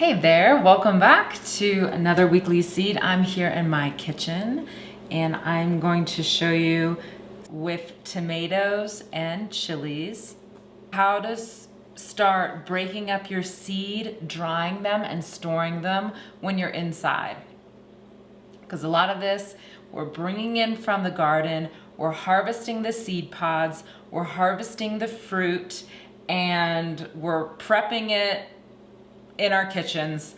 Hey there, welcome back to another weekly seed. I'm here in my kitchen and I'm going to show you with tomatoes and chilies how to start breaking up your seed, drying them and storing them when you're inside. Because a lot of this we're bringing in from the garden, we're harvesting the seed pods, we're harvesting the fruit, and we're prepping it in our kitchens,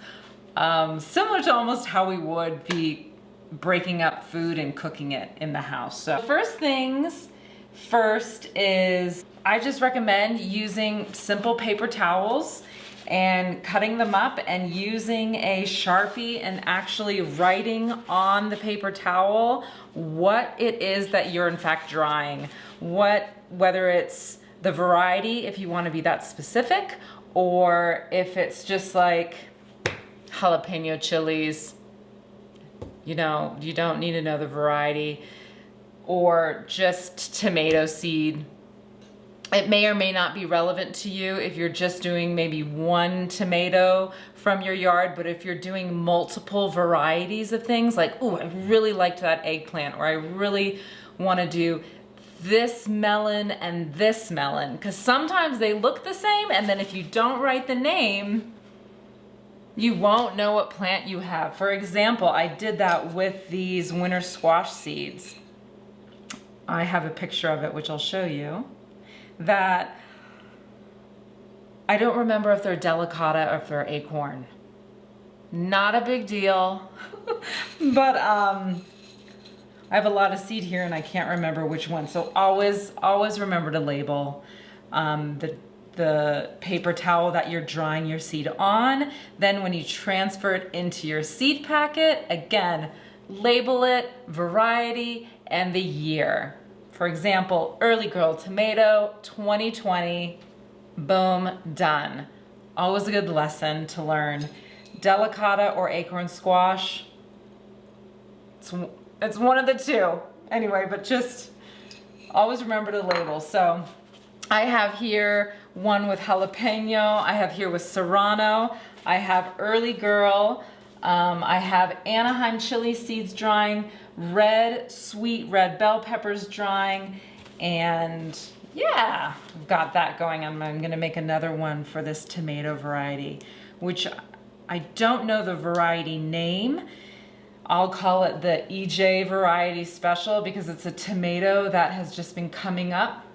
similar to almost how we would be breaking up food and cooking it in the house. So first things first is I just recommend using simple paper towels and cutting them up and using a Sharpie and actually writing on the paper towel what it is that you're in fact drying. Whether it's the variety, if you want to be that specific, or if it's just like jalapeno chilies, you don't need to know the variety, or just tomato seed. It may or may not be relevant to you if you're just doing maybe one tomato from your yard, but if you're doing multiple varieties of things, like, oh, I really liked that eggplant, or I really want to do this melon and this melon, because sometimes they look the same, and then if you don't write the name, you won't know what plant you have. For example, I did that with these winter squash seeds. I have a picture of it, which I'll show you, that I don't remember if they're delicata or if they're acorn. Not a big deal, but I have a lot of seed here and I can't remember which one. So always remember to label the paper towel that you're drying your seed on. Then when you transfer it into your seed packet, again, label it, variety, and the year. For example, early girl tomato, 2020, boom, done. Always a good lesson to learn. Delicata or acorn squash, it's one of the two. Anyway, but just always remember to label. So I have here one with jalapeno. I have here with serrano. I have early girl. I have Anaheim chili seeds drying, sweet red bell peppers drying, and yeah, I've got that going on. I'm gonna make another one for this tomato variety, which I don't know the variety name. I'll call it the EJ variety special because it's a tomato that has just been coming up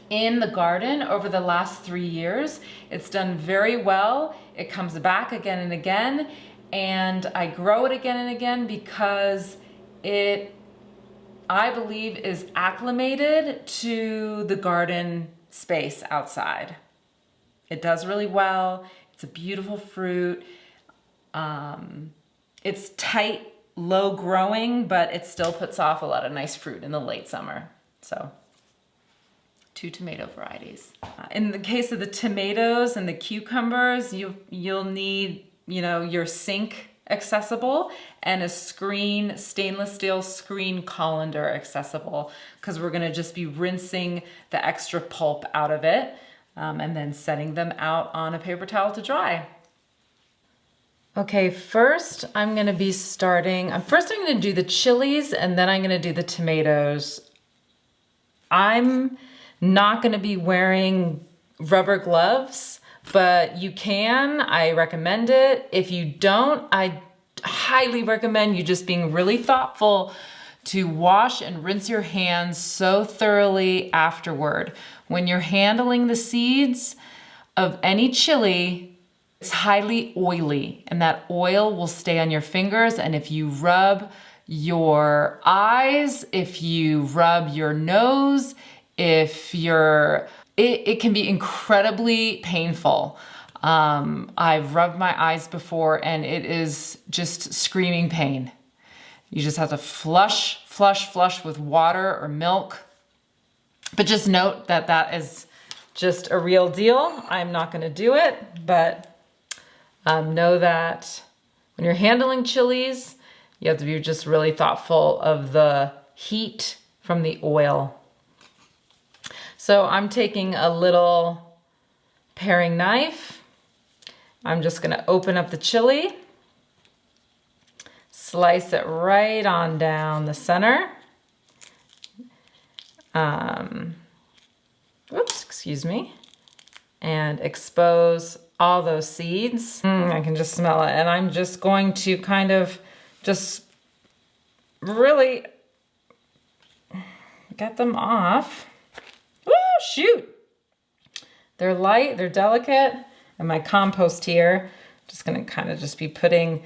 in the garden over the last 3 years. It's done very well. It comes back again and again, and I grow it again and again because it, I believe, is acclimated to the garden space outside. It does really well. It's a beautiful fruit. It's tight, low growing, but it still puts off a lot of nice fruit in the late summer. So 2 tomato varieties. In the case of the tomatoes and the cucumbers, you'll need, your sink accessible and a stainless steel screen colander accessible, because we're gonna just be rinsing the extra pulp out of it and then setting them out on a paper towel to dry. Okay, first I'm gonna do the chilies and then I'm gonna do the tomatoes. I'm not gonna be wearing rubber gloves, but you can, I recommend it. If you don't, I highly recommend you just being really thoughtful to wash and rinse your hands so thoroughly afterward. When you're handling the seeds of any chili, it's highly oily, and that oil will stay on your fingers. And if you rub your eyes, if you rub your nose, it can be incredibly painful. I've rubbed my eyes before and it is just screaming pain. You just have to flush with water or milk. But just note that that is just a real deal. I'm not gonna do it, but know that when you're handling chilies, you have to be just really thoughtful of the heat from the oil. So I'm taking a little paring knife I'm just gonna open up the chili, slice it right on down the center. Oops, excuse me. And expose all those seeds. I can just smell it. And I'm just going to kind of just really get them off. Oh, shoot. They're light, they're delicate. And my compost here, just gonna kind of just be putting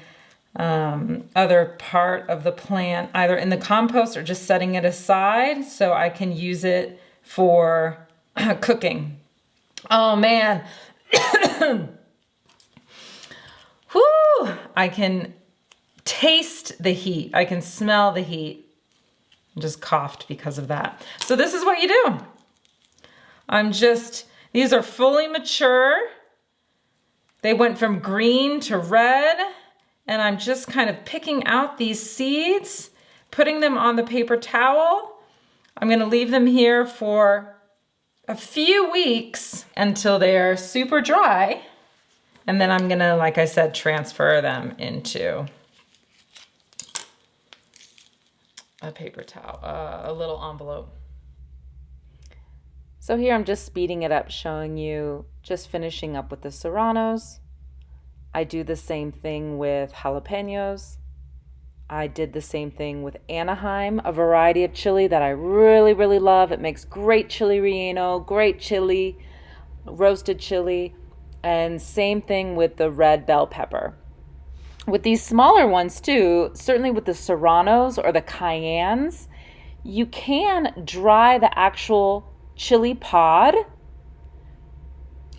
other part of the plant either in the compost or just setting it aside so I can use it for cooking. Oh man. Whew. I can taste the heat. I can smell the heat. I just coughed because of that. So this is what you do. These are fully mature. They went from green to red, and I'm just kind of picking out these seeds, putting them on the paper towel. I'm gonna leave them here for a few weeks until they're super dry. And then I'm gonna, like I said, transfer them into a paper towel, a little envelope. So here I'm just speeding it up, showing you, just finishing up with the serranos. I do the same thing with jalapenos. I did the same thing with Anaheim, a variety of chili that I really, really love. It makes great chili relleno, great chili, roasted chili, and same thing with the red bell pepper. With these smaller ones too, certainly with the serranos or the cayennes, you can dry the actual chili pod.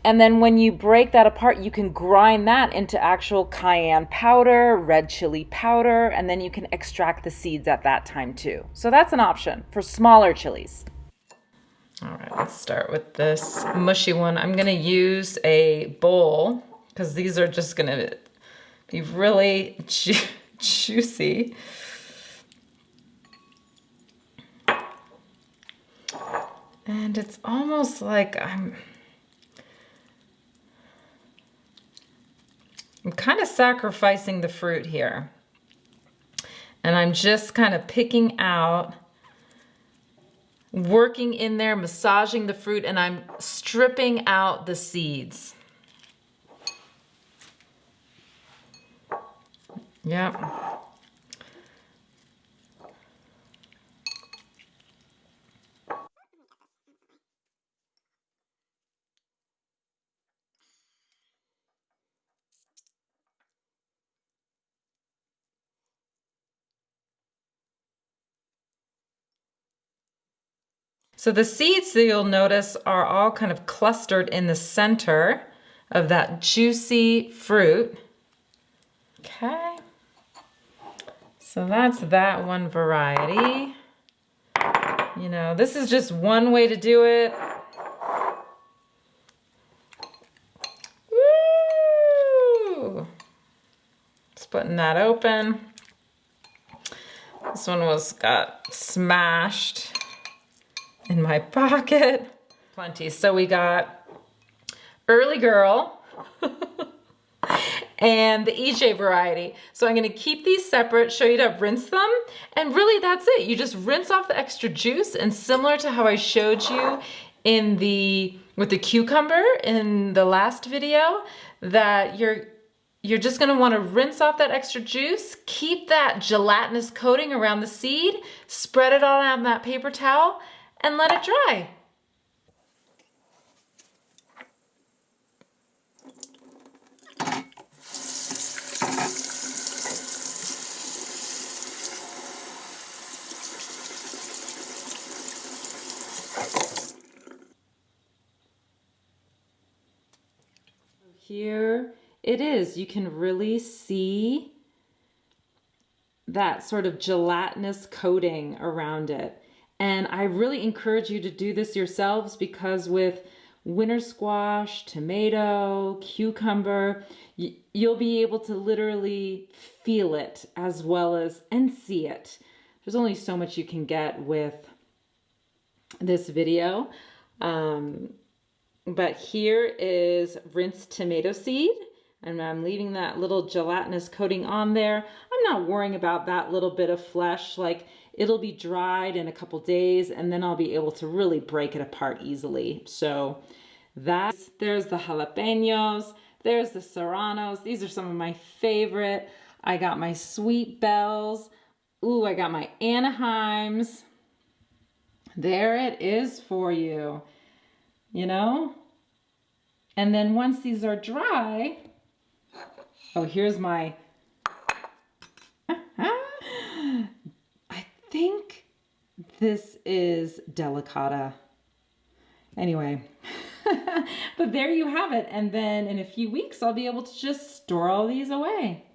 And then when you break that apart, you can grind that into actual cayenne powder, red chili powder, and then you can extract the seeds at that time too. So that's an option for smaller chilies. All right, let's start with this mushy one. I'm gonna use a bowl because these are just gonna be really juicy. And it's almost like I'm kind of sacrificing the fruit here. And I'm just kind of picking out, working in there, massaging the fruit, and I'm stripping out the seeds. Yep. So the seeds that you'll notice are all kind of clustered in the center of that juicy fruit. Okay. So that's that one variety. You know, this is just one way to do it. Woo! Splitting that open. This one got smashed in my pocket. Plenty. So we got Early Girl and the e.6 variety. So I'm gonna keep these separate, show you to rinse them, and really that's it. You just rinse off the extra juice, and similar to how I showed you with the cucumber in the last video, that you're just gonna wanna rinse off that extra juice, keep that gelatinous coating around the seed, spread it all on that paper towel, and let it dry. Here it is. You can really see that sort of gelatinous coating around it. And I really encourage you to do this yourselves, because with winter squash, tomato, cucumber, you'll be able to literally feel it as well as and see it. There's only so much you can get with this video. But here is rinsed tomato seed. and I'm leaving that little gelatinous coating on there. I'm not worrying about that little bit of flesh. Like, it'll be dried in a couple days and then I'll be able to really break it apart easily. So there's the jalapenos, there's the serranos. These are some of my favorite. I got my sweet bells. Ooh, I got my Anaheims. There it is for you, you know? And then once these are dry, oh, here's my, I think this is delicata. Anyway, but there you have it. And then in a few weeks, I'll be able to just store all these away,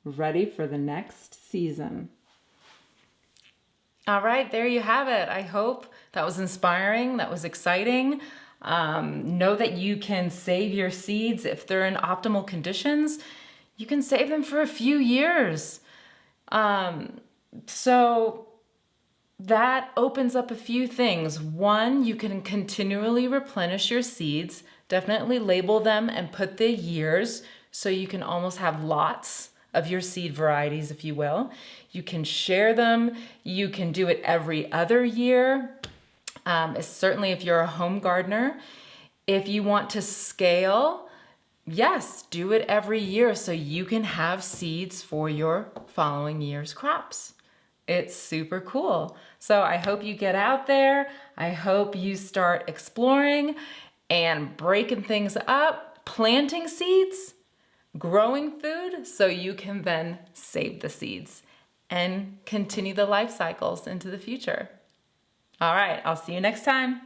ready for the next season. All right, there you have it. I hope that was inspiring, that was exciting. Know that you can save your seeds if they're in optimal conditions. You can save them for a few years. So that opens up a few things. One, you can continually replenish your seeds. Definitely label them and put the years so you can almost have lots of your seed varieties, if you will. You can share them. You can do it every other year. Certainly if you're a home gardener. If you want to scale, yes, do it every year so you can have seeds for your following year's crops. It's super cool. So I hope you get out there. I hope you start exploring and breaking things up, planting seeds, growing food so you can then save the seeds and continue the life cycles into the future. All right, I'll see you next time.